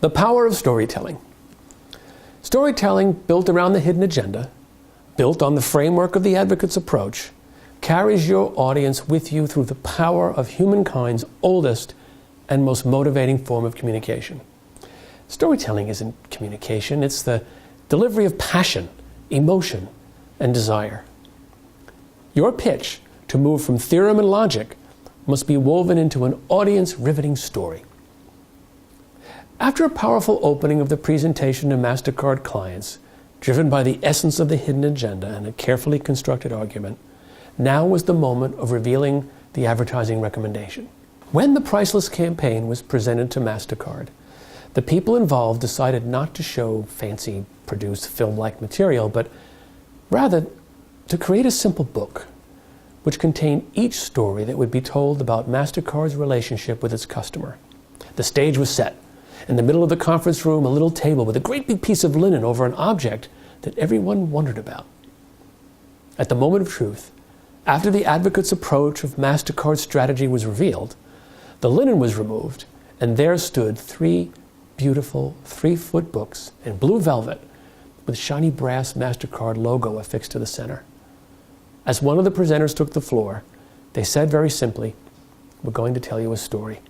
The power of storytelling. Storytelling built around the hidden agenda, built on the framework of the advocate's approach, carries your audience with you through the power of humankind's oldest and most motivating form of communication. Storytelling isn't communication, it's the delivery of passion, emotion, and desire. Your pitch to move from theorem and logic must be woven into an audience-riveting story. After a powerful opening of the presentation to MasterCard clients, driven by the essence of the hidden agenda and a carefully constructed argument, now was the moment of revealing the advertising recommendation. When the priceless campaign was presented to MasterCard, the people involved decided not to show fancy produced film-like material, but rather to create a simple book which contained each story that would be told about MasterCard's relationship with its customer. The stage was set. In the middle of the conference room, a little table with a great big piece of linen over an object that everyone wondered about. At the moment of truth, after the advocate's approach of MasterCard's strategy was revealed, the linen was removed, and there stood 3 beautiful 3-foot books in blue velvet with shiny brass MasterCard logo affixed to the center. As one of the presenters took the floor, they said very simply, "We're going to tell you a story.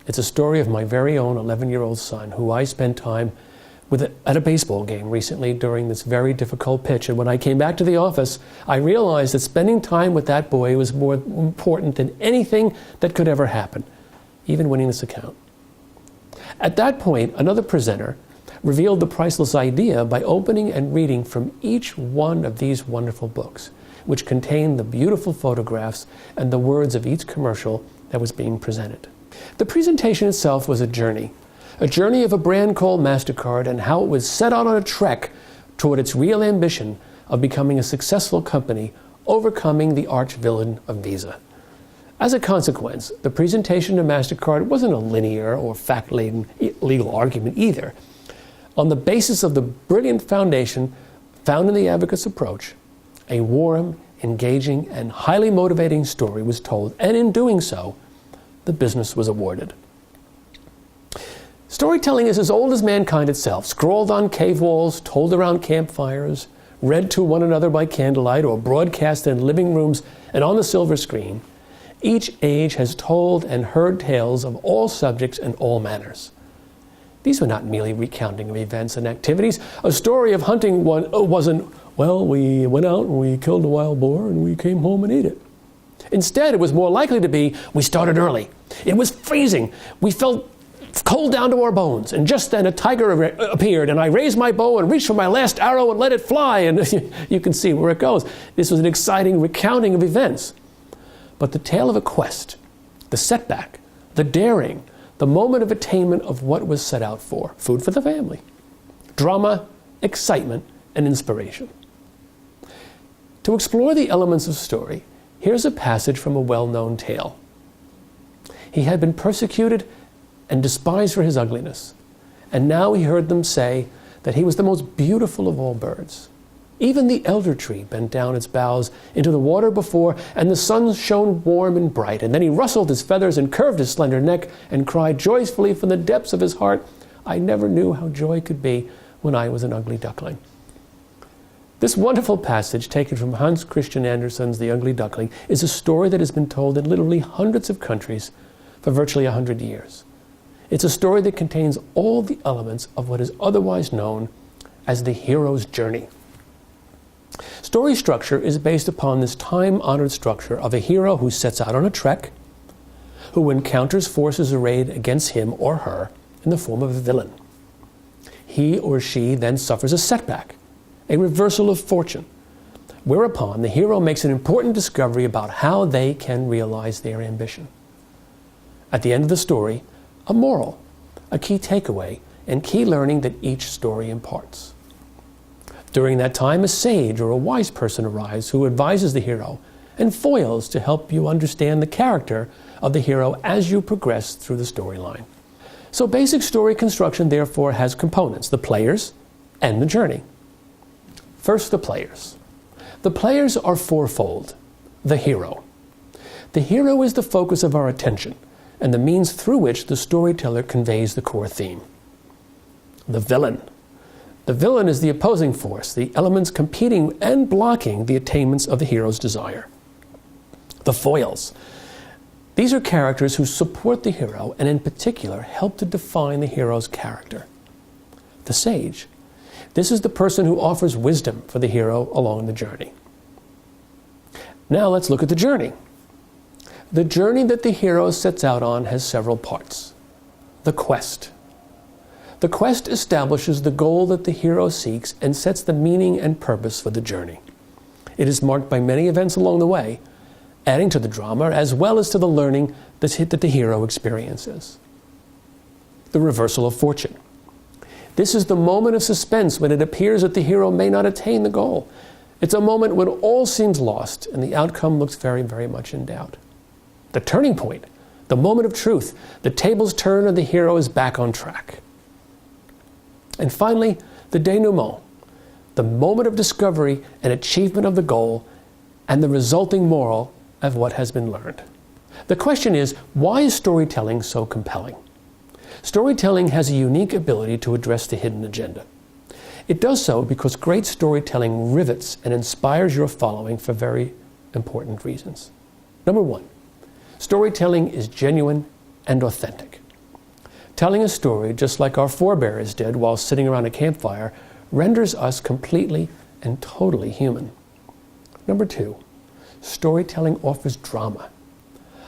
It's a story of my very own 11-year-old son, who I spent time with at a baseball game recently during this very difficult pitch. And when I came back to the office, I realized that spending time with that boy was more important than anything that could ever happen, even winning this account." At that point, another presenter revealed the priceless idea by opening and reading from each one of these wonderful books, which contained the beautiful photographs and the words of each commercial that was being presented. The presentation itself was a journey of a brand called MasterCard and how it was set out on a trek toward its real ambition of becoming a successful company, overcoming the arch-villain of Visa. As a consequence, the presentation to MasterCard wasn't a linear or fact-laden legal argument either. On the basis of the brilliant foundation found in the advocate's approach, a warm, engaging, and highly motivating story was told, and in doing so, the business was awarded. Storytelling is as old as mankind itself, scrawled on cave walls, told around campfires, read to one another by candlelight, or broadcast in living rooms and on the silver screen. Each age has told and heard tales of all subjects and all manners. These were not merely recounting of events and activities. A story of hunting wasn't, well, we went out and we killed a wild boar and we came home and ate it. Instead, it was more likely to be, we started early. It was freezing. We felt cold down to our bones. And just then a tiger appeared, and I raised my bow and reached for my last arrow and let it fly. And you can see where it goes. This was an exciting recounting of events. But the tale of a quest, the setback, the daring, the moment of attainment of what was set out for, food for the family, drama, excitement, and inspiration. To explore the elements of story, here's a passage from a well-known tale. He had been persecuted and despised for his ugliness, and now he heard them say that he was the most beautiful of all birds. Even the elder tree bent down its boughs into the water before, and the sun shone warm and bright. And then he rustled his feathers and curved his slender neck and cried joyfully from the depths of his heart, "I never knew how joy could be when I was an ugly duckling." This wonderful passage, taken from Hans Christian Andersen's The Ugly Duckling, is a story that has been told in literally hundreds of countries for virtually 100 years. It's a story that contains all the elements of what is otherwise known as the hero's journey. Story structure is based upon this time-honored structure of a hero who sets out on a trek, who encounters forces arrayed against him or her in the form of a villain. He or she then suffers a setback, a reversal of fortune, whereupon the hero makes an important discovery about how they can realize their ambition. At the end of the story, a moral, a key takeaway, and key learning that each story imparts. During that time, a sage or a wise person arrives who advises the hero and foils to help you understand the character of the hero as you progress through the storyline. So basic story construction, therefore, has components, the players and the journey. First, the players. The players are fourfold. The hero. The hero is the focus of our attention and the means through which the storyteller conveys the core theme. The villain. The villain is the opposing force, the elements competing and blocking the attainments of the hero's desire. The foils. These are characters who support the hero and in particular help to define the hero's character. The sage. This is the person who offers wisdom for the hero along the journey. Now let's look at the journey. The journey that the hero sets out on has several parts. The quest. The quest establishes the goal that the hero seeks and sets the meaning and purpose for the journey. It is marked by many events along the way, adding to the drama as well as to the learning that the hero experiences. The reversal of fortune. This is the moment of suspense when it appears that the hero may not attain the goal. It's a moment when all seems lost and the outcome looks very, very much in doubt. The turning point, the moment of truth, the tables turn and the hero is back on track. And finally, the denouement, the moment of discovery and achievement of the goal and the resulting moral of what has been learned. The question is, why is storytelling so compelling? Storytelling has a unique ability to address the hidden agenda. It does so because great storytelling rivets and inspires your following for very important reasons. Number one, storytelling is genuine and authentic. Telling a story, just like our forebears did while sitting around a campfire, renders us completely and totally human. Number two, storytelling offers drama.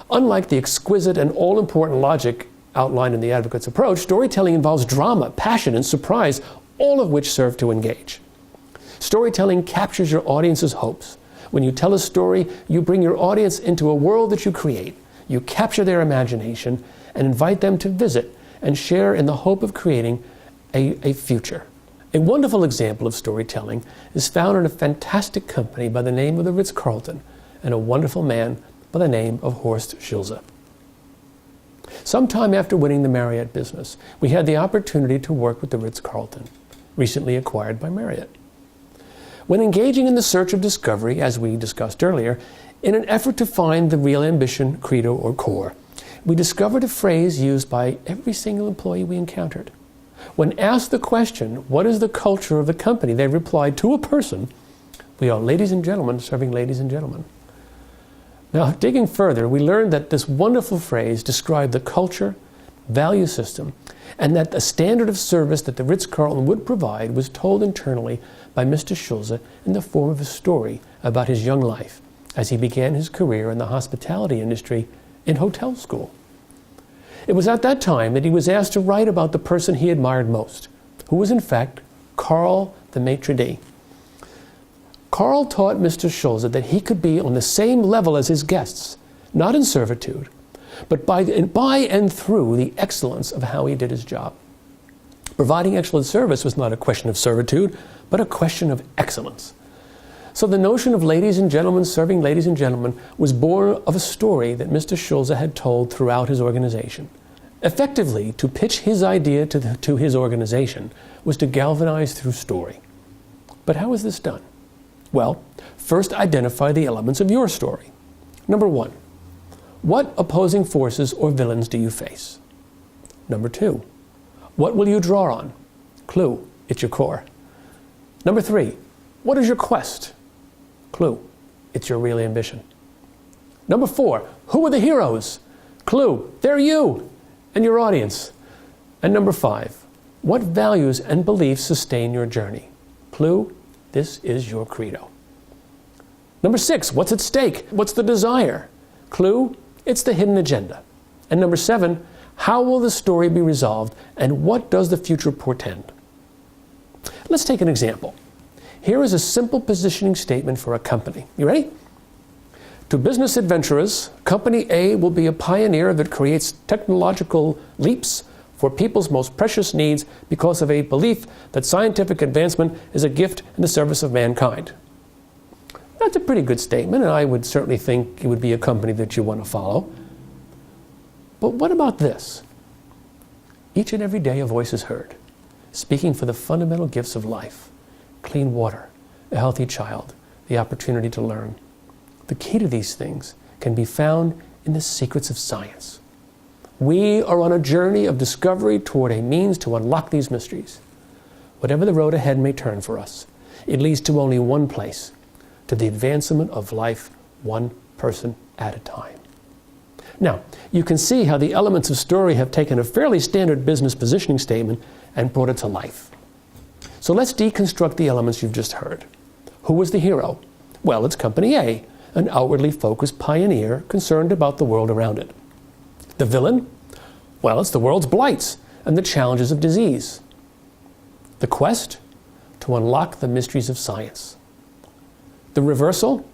Unlike the exquisite and all-important logic outlined in the Advocate's approach, storytelling involves drama, passion, and surprise, all of which serve to engage. Storytelling captures your audience's hopes. When you tell a story, you bring your audience into a world that you create. You capture their imagination and invite them to visit and share in the hope of creating a future. A wonderful example of storytelling is found in a fantastic company by the name of the Ritz-Carlton and a wonderful man by the name of Horst Schulze. Sometime after winning the Marriott business, we had the opportunity to work with the Ritz-Carlton, recently acquired by Marriott. When engaging in the search of discovery, as we discussed earlier, in an effort to find the real ambition, credo, or core, we discovered a phrase used by every single employee we encountered. When asked the question, what is the culture of the company, they replied to a person, we are ladies and gentlemen serving ladies and gentlemen. Now, digging further, we learned that this wonderful phrase described the culture, value system, and that the standard of service that the Ritz-Carlton would provide was told internally by Mr. Schulze in the form of a story about his young life as he began his career in the hospitality industry in hotel school. It was at that time that he was asked to write about the person he admired most, who was in fact Karl the maitre d'. Karl taught Mr. Schulze that he could be on the same level as his guests, not in servitude, but by and through the excellence of how he did his job. Providing excellent service was not a question of servitude, but a question of excellence. So the notion of ladies and gentlemen serving ladies and gentlemen was born of a story that Mr. Schulze had told throughout his organization. Effectively, to pitch his idea to his organization was to galvanize through story. But how is this done? Well, first identify the elements of your story. Number one, what opposing forces or villains do you face? Number two, what will you draw on? Clue, it's your core. Number three, what is your quest? Clue, it's your real ambition. Number four, who are the heroes? Clue, they're you and your audience. And number five, what values and beliefs sustain your journey? Clue, this is your credo. Number six, what's at stake? What's the desire? Clue, it's the hidden agenda. And number seven, how will the story be resolved and what does the future portend? Let's take an example. Here is a simple positioning statement for a company. You ready? To business adventurers, Company A will be a pioneer that creates technological leaps for people's most precious needs because of a belief that scientific advancement is a gift in the service of mankind. That's a pretty good statement, and I would certainly think it would be a company that you want to follow. But what about this? Each and every day a voice is heard, speaking for the fundamental gifts of life: clean water, a healthy child, the opportunity to learn. The key to these things can be found in the secrets of science. We are on a journey of discovery toward a means to unlock these mysteries. Whatever the road ahead may turn for us, it leads to only one place, to the advancement of life, one person at a time. Now, you can see how the elements of story have taken a fairly standard business positioning statement and brought it to life. So let's deconstruct the elements you've just heard. Who was the hero? Well, it's Company A, an outwardly focused pioneer concerned about the world around it. The villain? Well, it's the world's blights and the challenges of disease. The quest? To unlock the mysteries of science. The reversal?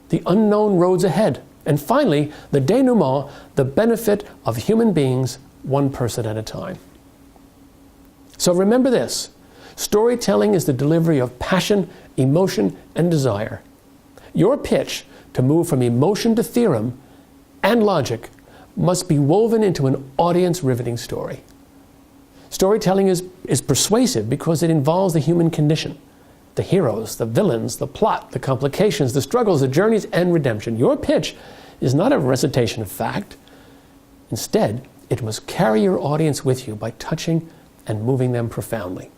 The unknown roads ahead. And finally, the denouement, the benefit of human beings, one person at a time. So remember this. Storytelling is the delivery of passion, emotion, and desire. Your pitch to move from emotion to theorem and logic must be woven into an audience-riveting story. Storytelling is persuasive because it involves the human condition, the heroes, the villains, the plot, the complications, the struggles, the journeys, and redemption. Your pitch is not a recitation of fact. Instead, it must carry your audience with you by touching and moving them profoundly.